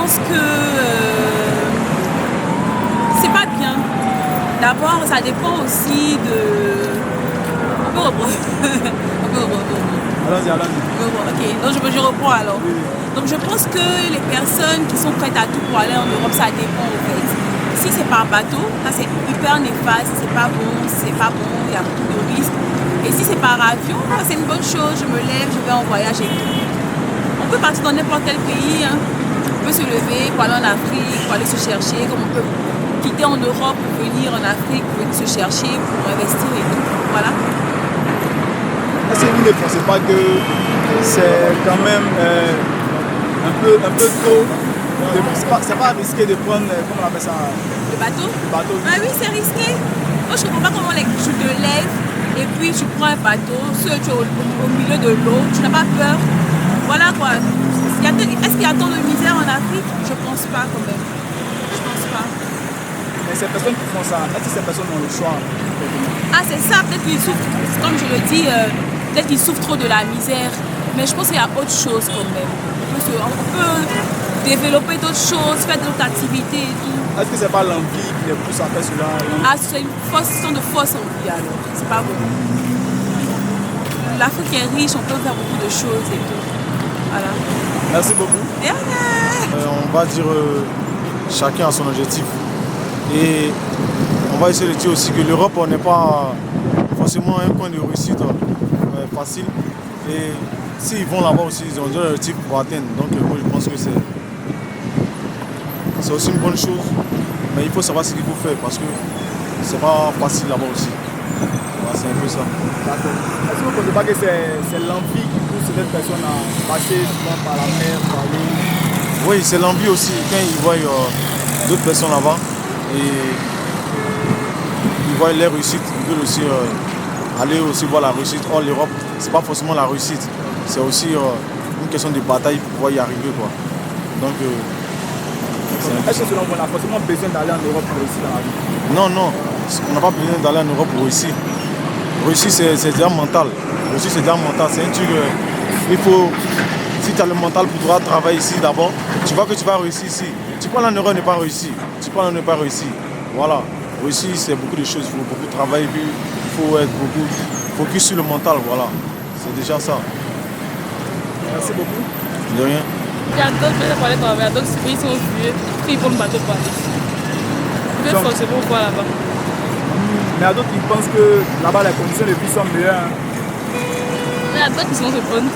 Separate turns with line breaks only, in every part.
pense que c'est pas bien. D'abord, ça dépend aussi de... On peut reprendre.
Allons-y.
Ok, donc je reprends alors.
Oui.
Donc je pense que les personnes qui sont prêtes à tout pour aller en Europe, ça dépend en fait. Si c'est par bateau, ça c'est hyper néfaste, c'est pas bon, il y a beaucoup de risques. Et si c'est par avion, c'est une bonne chose, je me lève, je vais en voyage et tout. On peut partir dans n'importe quel pays, hein. On peut se lever pour aller en Afrique, pour aller se chercher, comme on peut quitter en Europe pour venir en Afrique, pour venir se chercher, pour investir et tout. Voilà.
Est-ce que vous ne pensez pas que c'est quand même un peu tôt? C'est pas risqué de prendre, comment on appelle ça?
Le bateau?
Le bateau.
Ah oui, c'est risqué. Moi, je ne comprends pas comment tu te lèves et puis tu prends un bateau, tu es au milieu de l'eau, tu n'as pas peur. Voilà quoi. Est-ce qu'il y a tant de misère en Afrique? Je ne pense pas quand même. Je pense pas.
Mais ces personnes qui font ça, est-ce que ces personnes ont le choix?
Ah, c'est ça. Peut-être qu'ils souffrent, comme je le dis, peut-être qu'ils souffrent trop de la misère. Mais je pense qu'il y a autre chose quand même. On peut développer d'autres choses, faire d'autres activités et tout.
Est-ce que c'est pas l'envie qui les pousse à faire cela?
Ah, c'est une question de fausse envie alors. C'est pas bon. L'Afrique est riche, on peut faire beaucoup de choses et tout. Voilà.
Merci beaucoup. On va dire chacun a son objectif. Et on va essayer de dire aussi que l'Europe n'est pas forcément un point de réussite facile. Et s'ils vont là-bas aussi, ils ont déjà l'objectif pour atteindre. Donc moi je pense que c'est aussi une bonne chose. Mais il faut savoir ce qu'il faut faire parce que c'est pas facile là-bas aussi. Voilà, c'est un peu ça. D'accord. Est-ce que vous ne pensez pas que c'est l'envie qui pousse cette personne à passer souvent par la mer, par l'eau? Oui, c'est l'envie aussi. Quand ils voient d'autres personnes là-bas et ils voient leur réussite, ils veulent aussi aller aussi voir la réussite. Or, l'Europe, c'est pas forcément la réussite. C'est aussi une question de bataille pour pouvoir y arriver, quoi. Donc, est-ce que selon vous, on a forcément besoin d'aller en Europe pour réussir dans la vie? Non, non. On n'a pas besoin d'aller en Europe pour réussir. Réussir, c'est déjà mental. Réussir, c'est déjà mental. C'est un truc. Il faut. Si tu as le mental pour pouvoir travailler ici d'abord, tu vois que tu vas réussir ici. Tu prends en Europe, ne pas réussir. Tu prends en Europe, ne pas réussir. Voilà. Réussir, c'est beaucoup de choses. Il faut beaucoup travailler. Il faut être beaucoup focus sur le mental. Voilà. C'est déjà ça. Merci beaucoup. De rien.
Il y a d'autres pays pour aller travailler, d'autres pays sont vieux, ils vont le bateau pour aller. Ils veulent forcément voir là-bas.
Mais il y a d'autres qui pensent que là-bas les conditions de vie sont meilleures.
Il y a d'autres qui sont se prendre.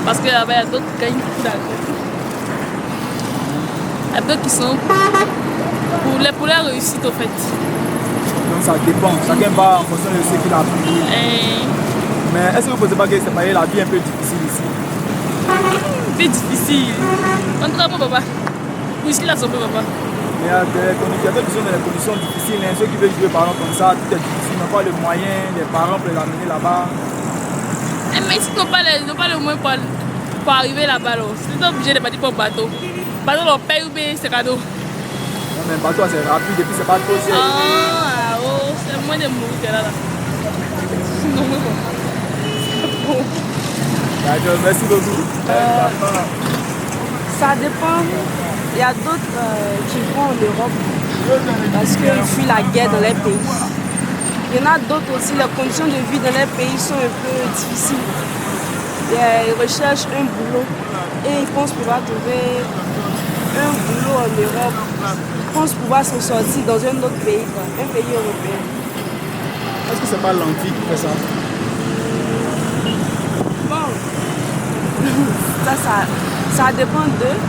Parce que là-bas, il y a d'autres qui gagnent beaucoup d'argent. Il y a d'autres qui sont pour la réussite au fait.
Donc ça dépend, chacun va en fonction de ce qu'il a appris. Mais est-ce que vous ne pensez pas que c'est pas la vie un peu difficile ici?
Vie difficile. En tout cas, mon papa. Ici, là, son papa.
Mais il y a d'autres qui sont dans des conditions difficiles. Ceux qui veulent jouer par exemple comme ça, tout est difficile. Ils n'ont pas les moyens, les parents pour les amener là-bas.
Mais s'ils n'ont pas le moyen pour arriver là-bas, ils sont obligés de partir pour le bateau. Par exemple, on paye ou bien c'est cadeau.
Non, mais le bateau c'est rapide et puis c'est pas trop cher.
C'est moins de mourir là. Non, mais bon.
D'accord, merci beaucoup.
Ça dépend. Il y a d'autres qui vont en Europe parce qu'ils fuient la guerre dans les pays. Il y en a d'autres aussi, les conditions de vie dans les pays sont un peu difficiles. Ils recherchent un boulot et ils pensent pouvoir trouver un boulot en Europe. Ils pensent pouvoir s'en sortir dans un autre pays, un pays européen.
Est-ce que c'est pas l'envie qui fait ça?
Bon, ça dépend d'eux.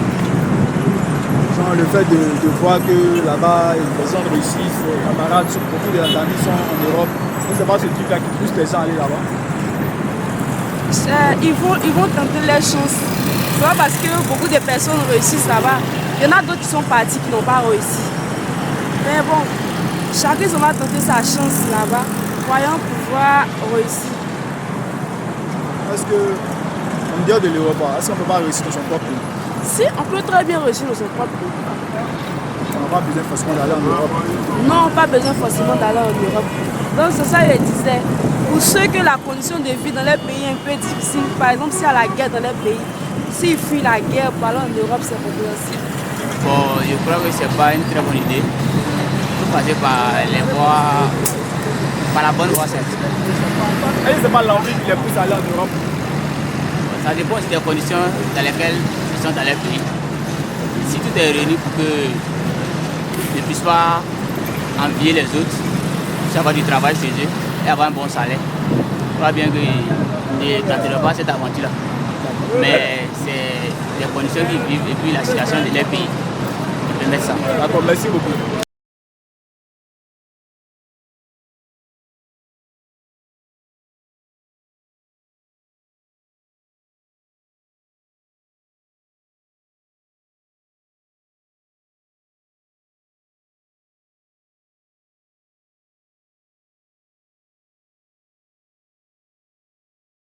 Genre le fait de voir que là-bas les gens réussissent, les camarades, beaucoup d'amis sont en Europe. Est-ce que c'est pas ce truc-là qui pousse les gens à aller là-bas?
Ils vont tenter les chances. Tu vois, parce que beaucoup de personnes réussissent là-bas. Il y en a d'autres qui sont partis qui n'ont pas réussi. Mais bon, chacun va tenter sa chance là-bas, croyant pouvoir réussir.
Est-ce que, en dehors de l'Europe, est-ce qu'on ne peut pas réussir dans son propre pays?
Si, on peut très bien réussir dans son propre pays.
On n'a pas besoin forcément d'aller en Europe.
Non, pas besoin forcément d'aller en Europe. Donc c'est ça que je disais. Pour ceux que la condition de vie dans les pays est un peu difficile, par exemple s'il y a la guerre dans les pays, s'ils fuient la guerre pour aller en Europe, c'est compréhensible.
Bon, je crois que ce n'est pas une très bonne idée. Il faut passer par les voies, par la bonne voie, certes.
Est-ce que ce n'est pas l'envie qui les pousse à aller en Europe?
Ça dépend aussi des conditions dans lesquelles ils sont dans leur pays. Si tout est réuni pour qu'ils ne puissent pas envier les autres, avoir du travail chez eux et avoir un bon salaire, je crois bien qu'ils ne tenteront pas cette aventure-là. Mais c'est les conditions qu'ils vivent et puis la situation de leur pays qui permettent ça.
D'accord, merci beaucoup.